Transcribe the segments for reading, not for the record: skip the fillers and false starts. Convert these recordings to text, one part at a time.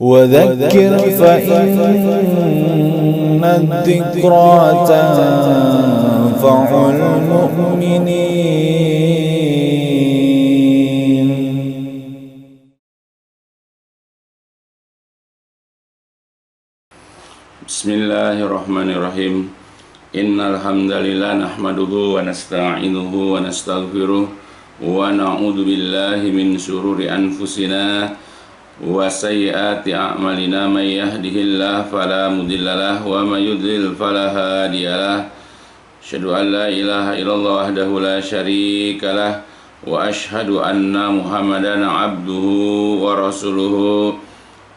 وذكر فإن الذكرى تنفع المؤمنين. Bismillahirrahmanirrahim. Innal hamdalillah nahmaduhu wa nasta'inuhu wa nastaghfiruh wa na'udzu billahi min syururi anfusina wa sayyiati a'malina. May yahdihillahu fala mudhillalah wa may yudlil fala hadiyalah. Asyhadu an la ilaha illallah wahdahu la syarikalah wa asyhadu anna Muhammadan abduhu wa rasuluhu.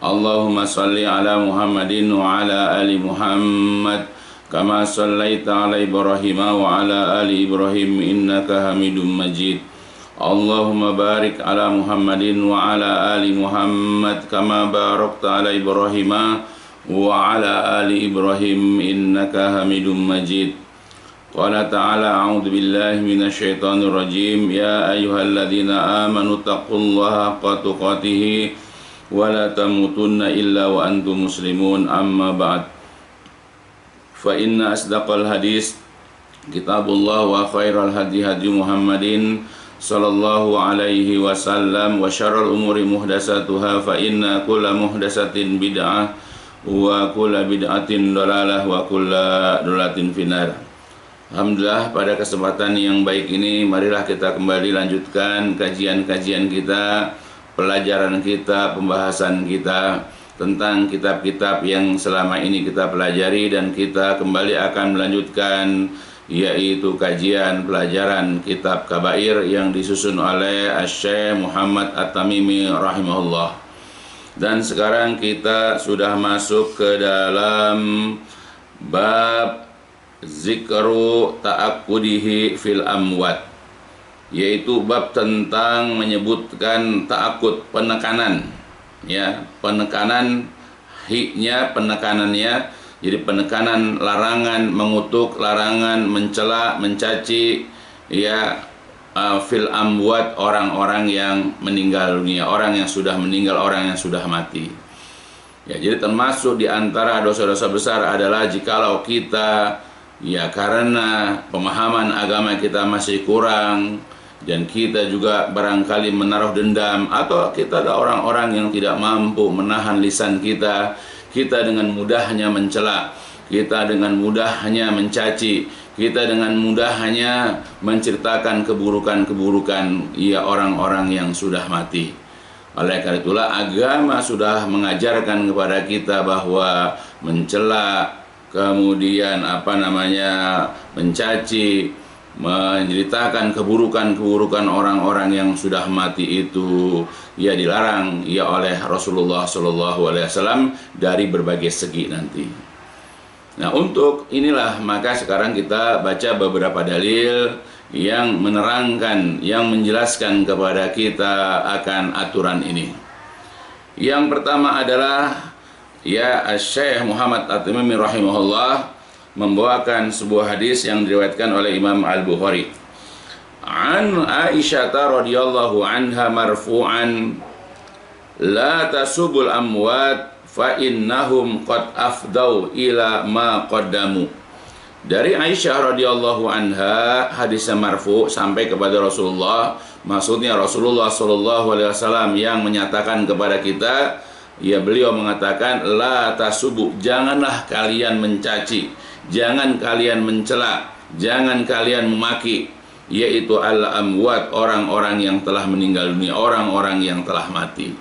Allahumma salli ala Muhammadin wa ala ali Muhammad kama sallaita ala Ibrahim wa ala ali Ibrahim innaka Hamidum Majid. Allahumma barik ala Muhammadin wa ala ali Muhammad kama barakta ala Ibrahim wa ala ali Ibrahim innaka Hamidum Majid. Qala ta'ala a'udzu billahi minasy syaithanir rajim. Ya ayyuhalladzina amanu taqullaha haqqa tuqatih wa la tamutunna illa wa antum muslimun. Amma ba'd. Fa inna asdaqal hadis kitabullah wa khairal hadi hadi Muhammadin sallallahu alaihi wasallam wa syarrul umuri muhdatsatuha fa inna kulla muhdatsatin bid'ah wa kulla bid'atin dhalalah wa kulla dhalalatin finnar. Alhamdulillah, pada kesempatan yang baik ini marilah kita kembali lanjutkan kajian-kajian kita, pelajaran kita, pembahasan kita tentang kitab-kitab yang selama ini kita pelajari, dan kita kembali akan melanjutkan yaitu kajian pelajaran kitab Kabair yang disusun oleh Syekh Muhammad At-Tamimi rahimahullah. Dan sekarang kita sudah masuk ke dalam bab zikru ta'akkudihi fil amwat, yaitu bab tentang menyebutkan ta'akud, penekanan, ya, penekanan hi-nya, penekanannya. Jadi penekanan larangan, mengutuk, larangan mencela, mencaci, ya, fil amwat, orang-orang yang meninggal dunia, orang yang sudah meninggal, orang yang sudah mati. Ya, jadi termasuk di antara dosa-dosa besar adalah jikalau kita, ya, karena pemahaman agama kita masih kurang, dan kita juga barangkali menaruh dendam, atau kita ada orang-orang yang tidak mampu menahan lisan kita, kita dengan mudahnya mencela, kita dengan mudahnya mencaci, kita dengan mudahnya menceritakan keburukan-keburukan, ya, orang-orang yang sudah mati. Oleh karena itulah agama sudah mengajarkan kepada kita bahwa mencela, kemudian mencaci, menceritakan keburukan-keburukan orang-orang yang sudah mati itu, ya, dilarang, ya, oleh Rasulullah SAW dari berbagai segi nanti. Nah, untuk inilah maka sekarang kita baca beberapa dalil yang menerangkan, yang menjelaskan kepada kita akan aturan ini. Yang pertama adalah, ya, Syekh Muhammad At-Tamimi rahimahullah membawakan sebuah hadis yang diriwayatkan oleh Imam Al-Bukhari. An Aisyah radhiyallahu anha marfu'an, la tasubul amwat fa innahum qad afdau ila ma qaddamu. Dari Aisyah radhiyallahu anha, hadisnya marfu sampai kepada Rasulullah, maksudnya Rasulullah sallallahu alaihi wasallam yang menyatakan kepada kita, ya, beliau mengatakan, la tasubu, janganlah kalian mencaci, jangan kalian mencela, jangan kalian memaki, yaitu al-amwat, orang-orang yang telah meninggal dunia, orang-orang yang telah mati.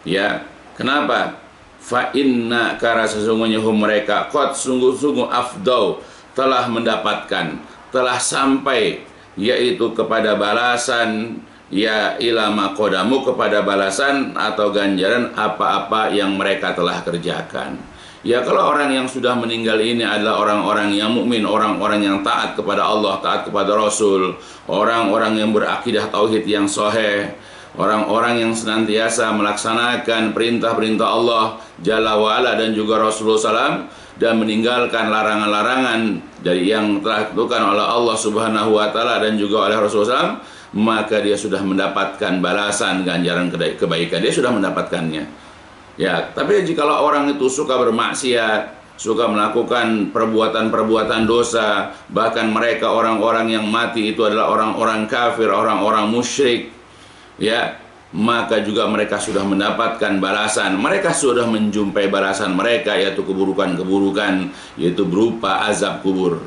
Ya, kenapa? Fa inna, karena sesungguhnya mereka qad, sungguh-sungguh, afdau, telah mendapatkan, telah sampai, yaitu kepada balasan, ya, ila maqadamu, kepada balasan atau ganjaran apa-apa yang mereka telah kerjakan. Ya, kalau orang yang sudah meninggal ini adalah orang-orang yang mukmin, orang-orang yang taat kepada Allah, taat kepada Rasul, orang-orang yang berakidah tauhid yang sahih, orang-orang yang senantiasa melaksanakan perintah-perintah Allah Jalla wa'ala dan juga Rasulullah SAW, dan meninggalkan larangan-larangan dari yang telah ditentukan oleh Allah Subhanahu wa Ta'ala dan juga oleh Rasulullah SAW, maka dia sudah mendapatkan balasan, ganjaran kebaikan, dia sudah mendapatkannya. Ya, tapi jikalau orang itu suka bermaksiat, suka melakukan perbuatan-perbuatan dosa, bahkan mereka orang-orang yang mati itu adalah orang-orang kafir, orang-orang musyrik, ya, maka juga mereka sudah mendapatkan balasan. Mereka sudah menjumpai balasan mereka, yaitu keburukan-keburukan, yaitu berupa azab kubur,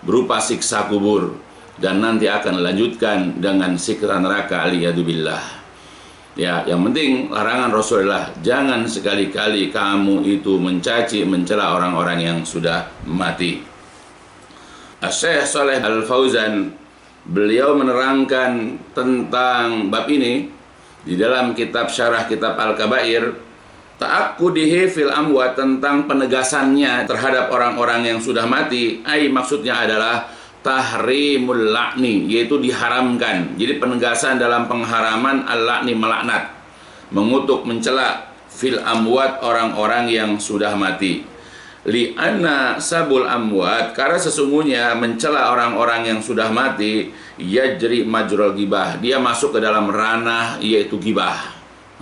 berupa siksa kubur, dan nanti akan dilanjutkan dengan siksa neraka, aliyadzubillah. Ya, yang penting larangan Rasulullah, jangan sekali-kali kamu itu mencaci, mencela orang-orang yang sudah mati. Syekh Shalih Al-Fauzan, beliau menerangkan tentang bab ini di dalam kitab syarah kitab Al-Kabair, ta'akkudihi fil amwat, tentang penegasannya terhadap orang-orang yang sudah mati. Maksudnya adalah tahrimul la'ni, yaitu diharamkan. Jadi penegasan dalam pengharaman al-la'ni, melaknat, mengutuk, mencela, fil amwat, orang-orang yang sudah mati. Li'anna sabul amwat, karena sesungguhnya mencela orang-orang yang sudah mati, yajri majrul gibah, dia masuk ke dalam ranah yaitu gibah.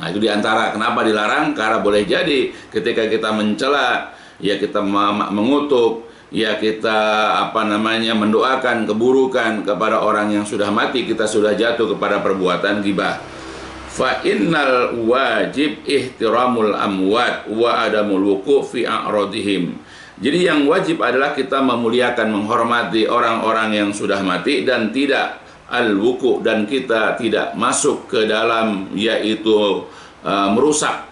Nah, itu diantara kenapa dilarang, karena boleh jadi ketika kita mencela, ya kita mengutuk, ya kita mendoakan keburukan kepada orang yang sudah mati, kita sudah jatuh kepada perbuatan ghibah. Fa innal wajib ihtiramul amwat wa adamul wuqu' fi a'radihim. Jadi yang wajib adalah kita memuliakan, menghormati orang-orang yang sudah mati, dan tidak al-wuqu', dan kita tidak masuk ke dalam yaitu merusak,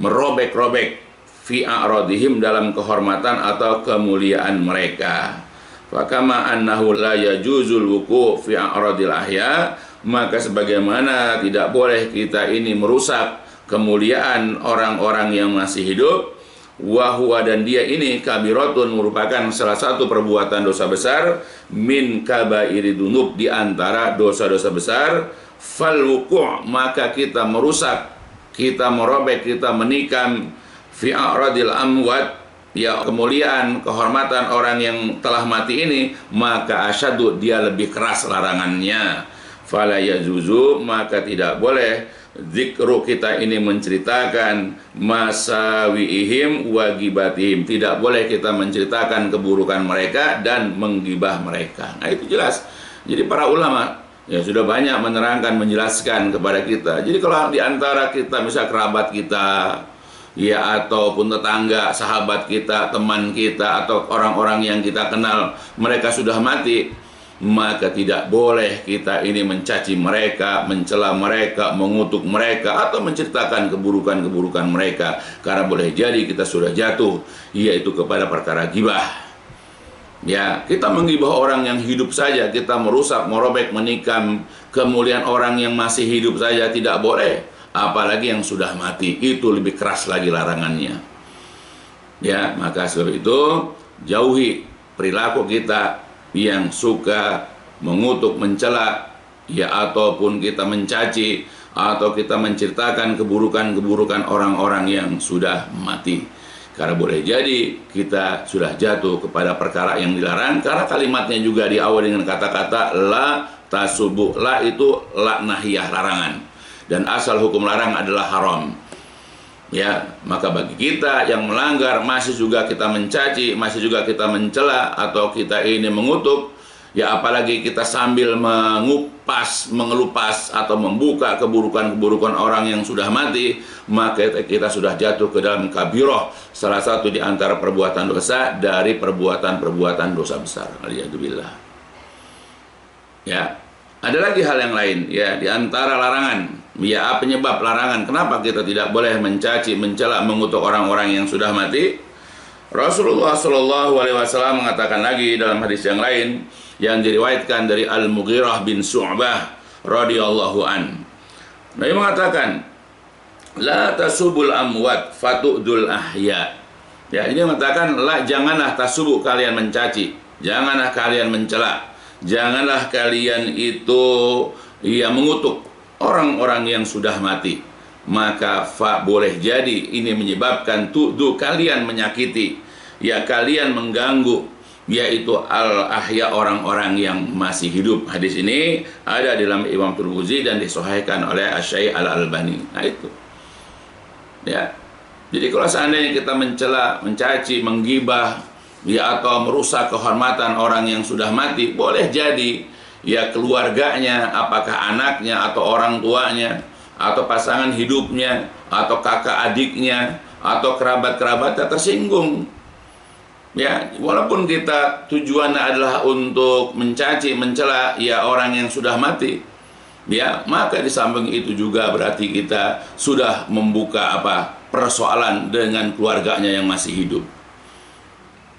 merobek-robek fi a'radihim, dalam kehormatan atau kemuliaan mereka. Fakama annahu la yajuzul wuqu' fi a'radil ahya, maka sebagaimana tidak boleh kita ini merusak kemuliaan orang-orang yang masih hidup, wa huwa, dan dia ini kabiratun, merupakan salah satu perbuatan dosa besar, min kabairi dunub, di antara dosa-dosa besar. Fal wuqu', maka kita merusak, kita merobek, kita menikam fi a'radil amwat, ya kemuliaan, kehormatan orang yang telah mati ini, maka asyadu, dia lebih keras larangannya. Fala yajuzu, maka tidak boleh zikru, kita ini menceritakan masawiihim wa gibatihim, tidak boleh kita menceritakan keburukan mereka dan menggibah mereka. Nah, itu jelas. Jadi para ulama ya sudah banyak menerangkan, menjelaskan kepada kita. Jadi kalau di antara kita, misal kerabat kita, ya ataupun tetangga, sahabat kita, teman kita, atau orang-orang yang kita kenal, mereka sudah mati, maka tidak boleh kita ini mencaci mereka, mencela mereka, mengutuk mereka, atau menceritakan keburukan-keburukan mereka, karena boleh jadi kita sudah jatuh yaitu kepada perkara ghibah. Ya, kita menggibah orang yang hidup saja, kita merusak, merobek, menikam kemuliaan orang yang masih hidup saja tidak boleh, apalagi yang sudah mati, itu lebih keras lagi larangannya. Ya, maka sebab itu jauhi perilaku kita yang suka mengutuk, mencela, ya ataupun kita mencaci, atau kita menceritakan keburukan-keburukan orang-orang yang sudah mati. Karena boleh jadi kita sudah jatuh kepada perkara yang dilarang, karena kalimatnya juga diawali dengan kata-kata la tasubu. La itu la nahiyah, larangan, dan asal hukum larang adalah haram. Ya, maka bagi kita yang melanggar, masih juga kita mencaci, masih juga kita mencela, atau kita ini mengutuk, ya apalagi kita sambil mengupas, mengelupas, atau membuka keburukan-keburukan orang yang sudah mati, maka kita sudah jatuh ke dalam kabiroh, salah satu di antara perbuatan dosa dari perbuatan-perbuatan dosa besar. Alhamdulillah. Ya, ada lagi hal yang lain, ya, di antara larangan. Ya, penyebab larangan kenapa kita tidak boleh mencaci, mencela, mengutuk orang-orang yang sudah mati? Rasulullah Shallallahu Alaihi Wasallam mengatakan lagi dalam hadis yang lain yang diriwayatkan dari Al-Mughirah bin Syu'bah radhiyallahu an. Nabi mengatakan, la tasubul amwat fatu'dul ahya. Ya, ini mengatakan, la, janganlah tasubu, kalian mencaci, janganlah kalian mencela, janganlah kalian itu ya mengutuk orang-orang yang sudah mati. Maka boleh jadi ini menyebabkan tu'du, kalian menyakiti, ya kalian mengganggu, yaitu al-ahya, orang-orang yang masih hidup. Hadis ini ada dalam Imam Tirmidzi dan disahihkan oleh Asy-Syaikh Al-Albani. Nah itu. Ya. Jadi kalau seandainya kita mencela, mencaci, menggibah, ya atau merusak kehormatan orang yang sudah mati, boleh jadi ya keluarganya, apakah anaknya atau orang tuanya, atau pasangan hidupnya, atau kakak adiknya, atau kerabat-kerabatnya tersinggung. Ya, walaupun kita tujuannya adalah untuk mencaci, mencela ya orang yang sudah mati, ya, maka di samping itu juga berarti kita sudah membuka persoalan dengan keluarganya yang masih hidup.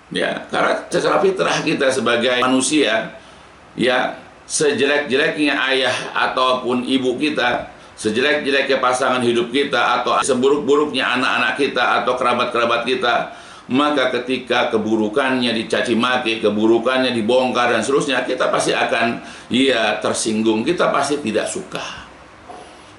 Ya, karena secara fitrah kita sebagai manusia, ya, sejelek-jeleknya ayah ataupun ibu kita, sejelek-jeleknya pasangan hidup kita, atau seburuk-buruknya anak-anak kita atau kerabat-kerabat kita, maka ketika keburukannya dicaci maki, keburukannya dibongkar dan seterusnya, kita pasti akan tersinggung, kita pasti tidak suka.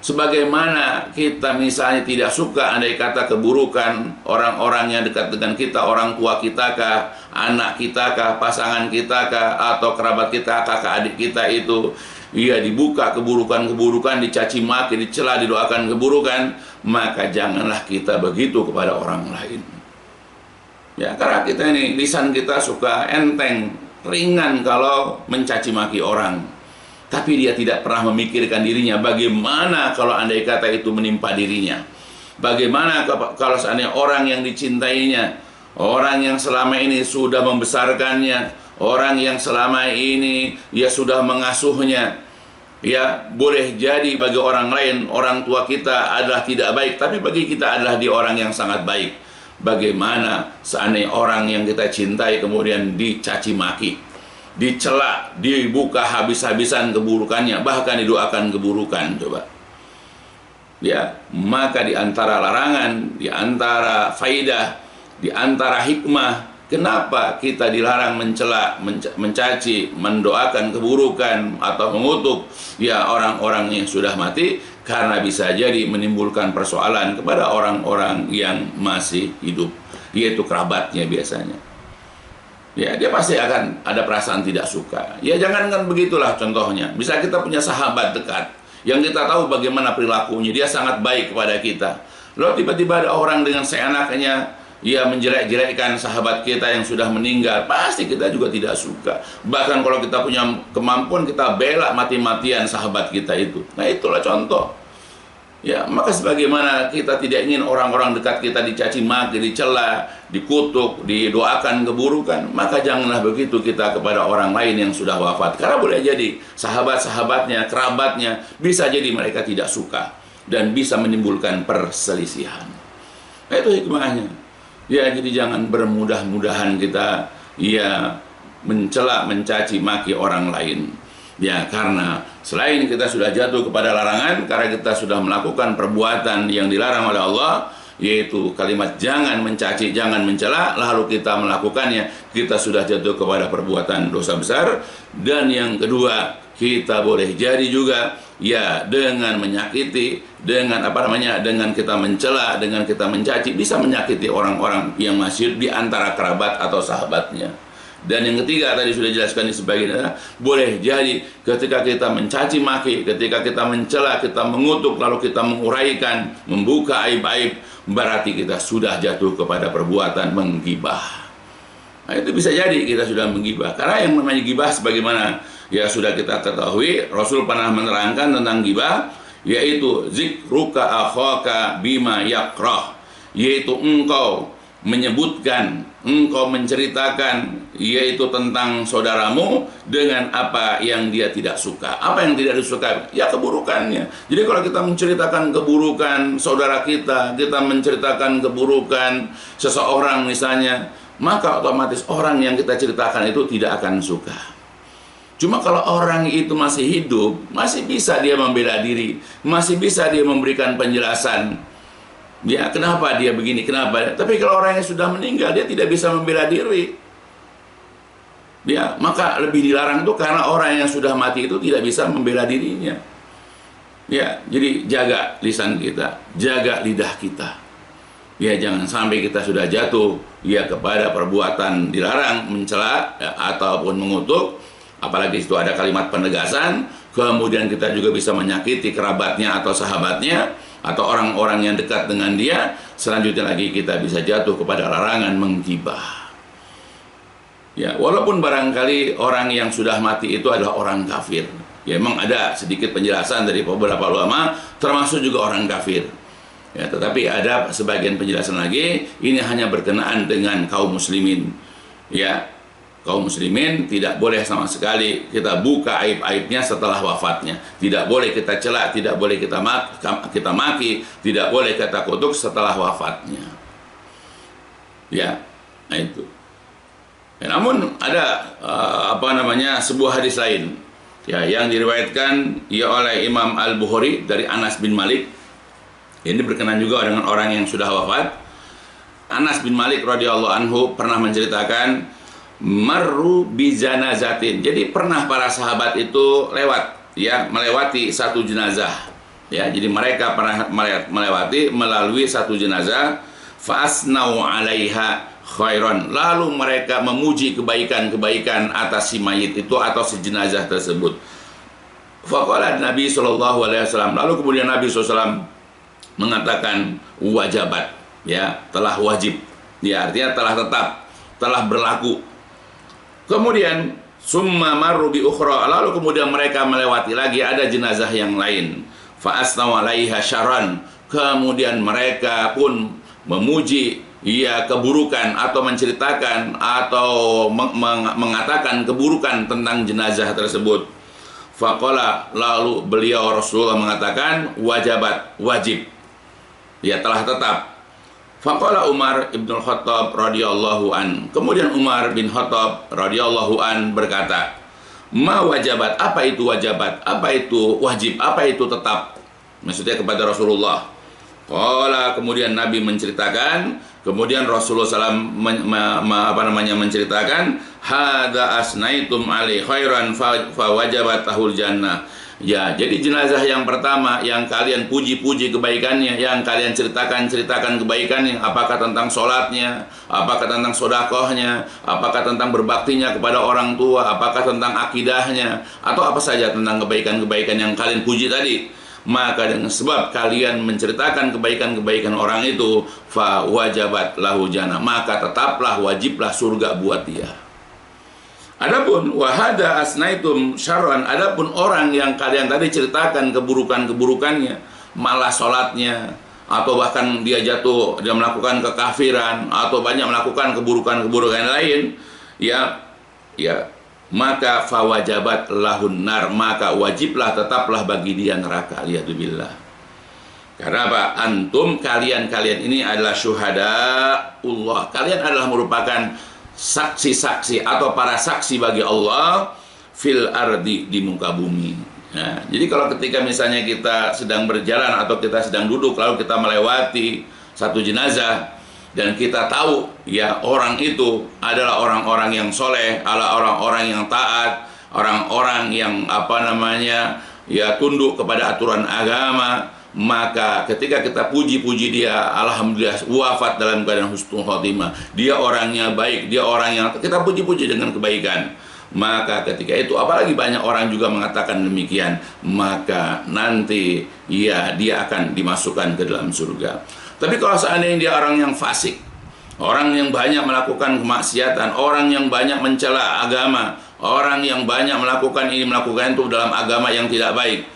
Sebagaimana kita misalnya tidak suka andai kata keburukan orang-orang yang dekat dengan kita, orang tua kita kah, anak kita kah, pasangan kita kah, atau kerabat kita, kakak adik kita itu dibuka keburukan-keburukan, dicaci maki, dicela, didoakan keburukan, maka janganlah kita begitu kepada orang lain. Ya, karena kita ini, lisan kita suka enteng, ringan kalau mencaci maki orang. Tapi dia tidak pernah memikirkan dirinya, bagaimana kalau andai kata itu menimpa dirinya. Bagaimana kalau seandainya orang yang dicintainya, orang yang selama ini sudah membesarkannya, orang yang selama ini sudah mengasuhnya, ya boleh jadi bagi orang lain, orang tua kita adalah tidak baik, tapi bagi kita adalah dia orang yang sangat baik. Bagaimana seandainya orang yang kita cintai kemudian dicaci maki, dicela, dibuka habis-habisan keburukannya, bahkan didoakan keburukan, coba. Ya, maka di antara larangan, di antara faidah, di antara hikmah, kenapa kita dilarang mencela, mencaci, mendoakan keburukan atau mengutuk orang-orang yang sudah mati? Karena bisa jadi menimbulkan persoalan kepada orang-orang yang masih hidup, yaitu kerabatnya biasanya. Ya, dia pasti akan ada perasaan tidak suka. Ya, jangankan begitulah contohnya. Bisa kita punya sahabat dekat yang kita tahu bagaimana perilakunya, dia sangat baik kepada kita. Lalu tiba-tiba ada orang dengan seenaknya menjelek-jelekkan sahabat kita yang sudah meninggal, pasti kita juga tidak suka. Bahkan kalau kita punya kemampuan, kita bela mati-matian sahabat kita itu. Nah, itulah contoh. Ya, maka sebagaimana kita tidak ingin orang-orang dekat kita dicaci maki, dicela, dikutuk, didoakan keburukan, maka janganlah begitu kita kepada orang lain yang sudah wafat. Karena boleh jadi sahabat-sahabatnya, kerabatnya, bisa jadi mereka tidak suka dan bisa menimbulkan perselisihan. Nah, itu hikmahnya. Ya, jadi jangan bermudah-mudahan kita mencela, mencaci maki orang lain. Ya, karena selain kita sudah jatuh kepada larangan, karena kita sudah melakukan perbuatan yang dilarang oleh Allah, yaitu kalimat jangan mencaci, jangan mencela, lalu kita melakukannya, kita sudah jatuh kepada perbuatan dosa besar. Dan yang kedua, kita boleh jadi juga dengan menyakiti, dengan dengan kita mencela, dengan kita mencaci, bisa menyakiti orang-orang yang masih di antara kerabat atau sahabatnya. Dan yang ketiga tadi sudah jelaskan di sebagian, boleh jadi ketika kita mencaci maki, ketika kita mencela, kita mengutuk, lalu kita menguraikan, membuka aib-aib, berarti kita sudah jatuh kepada perbuatan menggibah. Nah, itu bisa jadi kita sudah menggibah. Karena yang namanya gibah sebagaimana sudah kita ketahui, Rasul pernah menerangkan tentang gibah, yaitu zikruka akhaka bima yakrah, yaitu engkau menyebutkan, engkau menceritakan yaitu tentang saudaramu dengan apa yang dia tidak suka. Apa yang tidak disuka? Ya keburukannya. Jadi kalau kita menceritakan keburukan saudara kita, kita menceritakan keburukan seseorang misalnya, maka otomatis orang yang kita ceritakan itu tidak akan suka. Cuma kalau orang itu masih hidup, masih bisa dia membela diri, masih bisa dia memberikan penjelasan. Ya, kenapa dia begini, kenapa? Tapi kalau orang yang sudah meninggal, dia tidak bisa membela diri. Ya, maka lebih dilarang itu karena orang yang sudah mati itu tidak bisa membela dirinya. Ya, jadi jaga lisan kita, jaga lidah kita. Ya, jangan sampai kita sudah jatuh kepada perbuatan dilarang, mencela ataupun mengutuk. Apalagi itu ada kalimat penegasan, kemudian kita juga bisa menyakiti kerabatnya atau sahabatnya, atau orang-orang yang dekat dengan dia. Selanjutnya lagi kita bisa jatuh kepada larangan menggibah. Ya, walaupun barangkali orang yang sudah mati itu adalah orang kafir. Ya, memang ada sedikit penjelasan dari beberapa ulama, termasuk juga orang kafir. Ya, tetapi ada sebagian penjelasan lagi, ini hanya berkenaan dengan kaum muslimin. Ya, kaum muslimin tidak boleh sama sekali kita buka aib-aibnya setelah wafatnya. Tidak boleh kita celak, tidak boleh kita maki, tidak boleh kita kutuk setelah wafatnya. Ya, nah itu. Ya, namun ada sebuah hadis lain ya yang diriwayatkan oleh Imam Al-Bukhari dari Anas bin Malik. Ini berkenaan juga dengan orang yang sudah wafat. Anas bin Malik radhiyallahu anhu pernah menceritakan marru bi janazatin. Jadi pernah para sahabat itu lewat, ya, melewati satu jenazah. Ya, jadi mereka pernah melalui satu jenazah, fa asnau 'alaiha khairan. Lalu mereka memuji kebaikan-kebaikan atas si mayit itu atau si jenazah tersebut. Faqala Nabi sallallahu alaihi wasallam. Lalu kemudian Nabi SAW mengatakan wajabat, ya, telah wajib. Ya, artinya telah tetap, telah berlaku. Kemudian summa marru bi ukhra, lalu kemudian mereka melewati lagi ada jenazah yang lain. Fa asnau 'alaiha syarran, kemudian mereka pun memuji keburukan atau menceritakan atau mengatakan keburukan tentang jenazah tersebut. Faqala, lalu beliau Rasulullah mengatakan wajabat, wajib, ya, telah tetap. Faqala Umar ibn Khattab radhiyallahu an. Kemudian Umar bin Khattab radhiyallahu an berkata, "Ma wajabat?" Apa itu wajabat? Apa itu wajib? Apa itu tetap? Maksudnya kepada Rasulullah. Qala, kemudian Nabi menceritakan, kemudian Rasulullah SAW menceritakan, "Hadza asnaitum alaihi khairan fa wajabat tahul jannah." Ya, jadi jenazah yang pertama yang kalian puji-puji kebaikannya, yang kalian ceritakan kebaikannya, apakah tentang sholatnya, apakah tentang sodakohnya, apakah tentang berbaktinya kepada orang tua, apakah tentang akidahnya, atau apa saja tentang kebaikan-kebaikan yang kalian puji tadi, maka dengan sebab kalian menceritakan kebaikan-kebaikan orang itu, fa wajabat lahu jannah, maka tetaplah, wajiblah surga buat dia. Adapun wahada asnaitum syarran, adapun orang yang kalian tadi ceritakan keburukan-keburukannya, malah sholatnya, atau bahkan dia melakukan kekafiran, atau banyak melakukan keburukan-keburukan lain, ya, maka fawajabat lahun nar, maka wajiblah, tetaplah bagi dia neraka. Liyadzubillah. Karena apa? Antum, kalian ini adalah syuhadaullah. Kalian adalah merupakan saksi-saksi atau para saksi bagi Allah fil ardi, di muka bumi. Nah, jadi kalau ketika misalnya kita sedang berjalan atau kita sedang duduk lalu kita melewati satu jenazah dan kita tahu ya orang itu adalah orang-orang yang soleh, adalah orang-orang yang taat, orang-orang yang tunduk kepada aturan agama, maka ketika kita puji-puji dia, alhamdulillah wafat dalam keadaan husnul khotimah, dia orangnya baik, dia orang yang kita puji-puji dengan kebaikan, maka ketika itu apalagi banyak orang juga mengatakan demikian, maka nanti dia akan dimasukkan ke dalam surga. Tapi kalau seandainya dia orang yang fasik, orang yang banyak melakukan kemaksiatan, orang yang banyak mencela agama, orang yang banyak melakukan itu dalam agama yang tidak baik,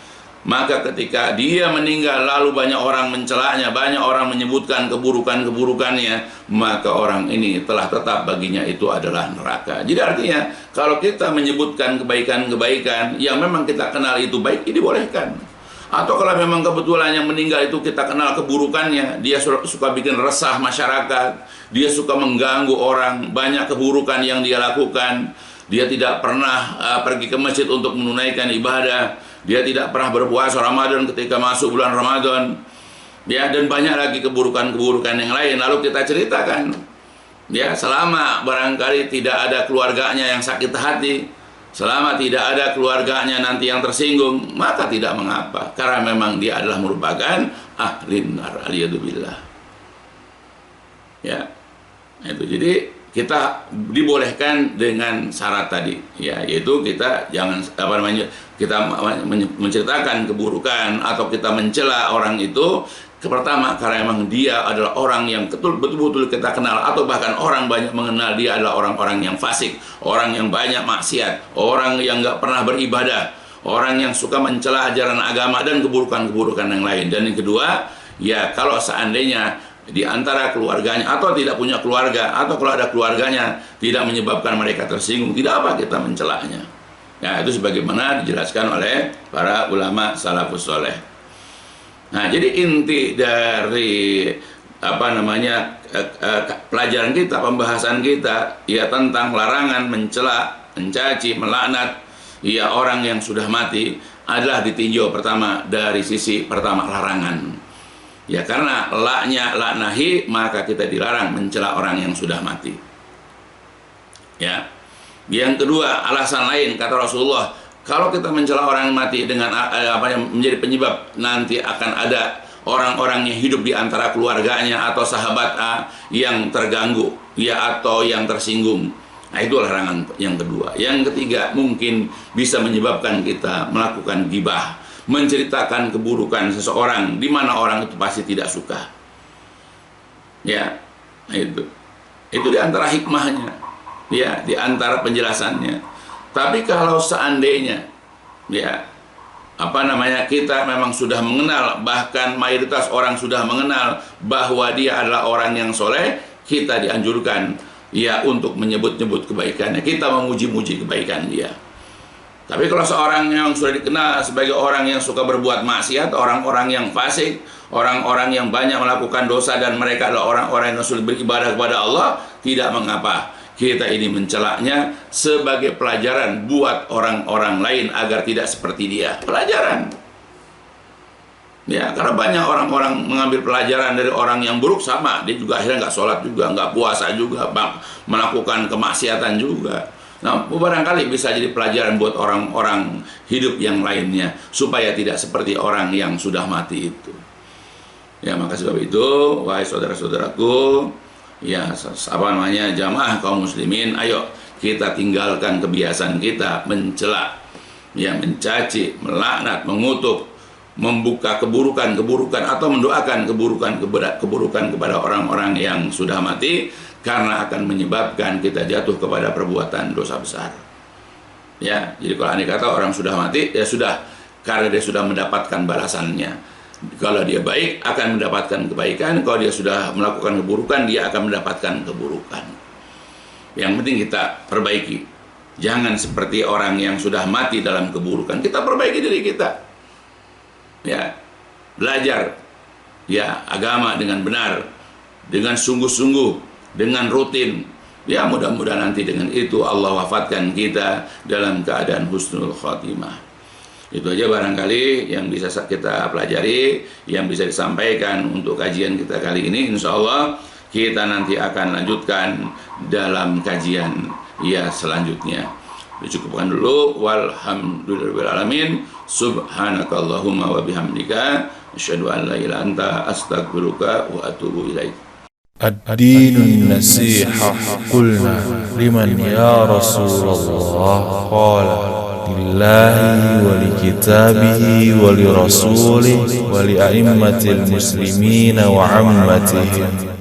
maka ketika dia meninggal lalu banyak orang mencelanya, banyak orang menyebutkan keburukannya, maka orang ini telah tetap baginya itu adalah neraka. Jadi artinya kalau kita menyebutkan kebaikan-kebaikan yang memang kita kenal itu baik, ini dibolehkan. Atau kalau memang kebetulan yang meninggal itu kita kenal keburukannya, dia suka bikin resah masyarakat, dia suka mengganggu orang, banyak keburukan yang dia lakukan, dia tidak pernah pergi ke masjid untuk menunaikan ibadah, dia tidak pernah berpuasa Ramadan ketika masuk bulan Ramadan, ya, dan banyak lagi keburukan-keburukan yang lain. Lalu kita ceritakan, ya, selama barangkali tidak ada keluarganya yang sakit hati, selama tidak ada keluarganya nanti yang tersinggung, maka tidak mengapa, karena memang dia adalah merupakan ahlin nar, aliyadzubillah. Ya, itu. Jadi kita dibolehkan dengan syarat tadi, ya, yaitu kita jangan kita menceritakan keburukan atau kita mencela orang itu. Pertama, karena memang dia adalah orang yang betul-betul kita kenal, atau bahkan orang banyak mengenal dia adalah orang-orang yang fasik, orang yang banyak maksiat, orang yang nggak pernah beribadah, orang yang suka mencela ajaran agama dan keburukan-keburukan yang lain. Dan yang kedua, ya, kalau seandainya di antara keluarganya atau tidak punya keluarga, atau kalau ada keluarganya tidak menyebabkan mereka tersinggung, tidak apa kita mencelanya. Ya, itu sebagaimana dijelaskan oleh para ulama salafus soleh. Nah, jadi inti dari pelajaran kita, pembahasan kita, ya, tentang larangan mencela, mencaci, melaknat, ya, orang yang sudah mati adalah ditinjau pertama dari sisi pertama larangan. Ya, karena laknahi, maka kita dilarang mencela orang yang sudah mati. Ya. Yang kedua, alasan lain kata Rasulullah, kalau kita mencela orang yang mati dengan yang menjadi penyebab nanti akan ada orang-orang yang hidup di antara keluarganya atau sahabat yang terganggu, ya, atau yang tersinggung. Nah, itu larangan yang kedua. Yang ketiga, mungkin bisa menyebabkan kita melakukan gibah, menceritakan keburukan seseorang di mana orang itu pasti tidak suka. Ya, itu di antara hikmahnya, ya, di antara penjelasannya. Tapi kalau seandainya, ya, kita memang sudah mengenal, bahkan mayoritas orang sudah mengenal bahwa dia adalah orang yang soleh, kita dianjurkan, ya, untuk menyebut-nyebut kebaikannya, kita memuji-muji kebaikan dia. Tapi kalau seorang yang sudah dikenal sebagai orang yang suka berbuat maksiat, orang-orang yang fasik, orang-orang yang banyak melakukan dosa, dan mereka adalah orang-orang yang sudah beribadah kepada Allah, tidak mengapa kita ini mencelaknya sebagai pelajaran buat orang-orang lain agar tidak seperti dia. Pelajaran. Ya, karena banyak orang-orang mengambil pelajaran dari orang yang buruk, sama, dia juga akhirnya nggak sholat juga, nggak puasa juga, melakukan kemaksiatan juga. Nah, barangkali bisa jadi pelajaran buat orang-orang hidup yang lainnya, supaya tidak seperti orang yang sudah mati itu. Ya, maka sebab itu, wahai saudara-saudaraku, ya, jamaah kaum muslimin, ayo kita tinggalkan kebiasaan kita mencela, ya, mencaci, melaknat, mengutuk, membuka keburukan-keburukan atau mendoakan keburukan kepada orang-orang yang sudah mati, karena akan menyebabkan kita jatuh kepada perbuatan dosa besar. Ya, jadi kalau andai kata orang sudah mati, ya sudah, karena dia sudah mendapatkan balasannya. Kalau dia baik akan mendapatkan kebaikan, kalau dia sudah melakukan keburukan dia akan mendapatkan keburukan. Yang penting kita perbaiki. Jangan seperti orang yang sudah mati dalam keburukan. Kita perbaiki diri kita. Ya, belajar, ya, agama dengan benar, dengan sungguh-sungguh, dengan rutin. Ya, mudah-mudahan nanti dengan itu Allah wafatkan kita dalam keadaan husnul khotimah. Itu aja barangkali yang bisa kita pelajari, yang bisa disampaikan untuk kajian kita kali ini. Insya Allah kita nanti akan lanjutkan dalam kajian ya selanjutnya. Dicukupkan dulu. Walhamdulillahirrahmanirrahim. Subhanakallahumma wa bihamdika asyhadu an la ilaha illa anta astaghfiruka wa atubu ilaik. الدين النصيحة قلنا لمن يا رسول الله قال لله ولكتابه ولرسوله ولأئمة المسلمين وعامتهم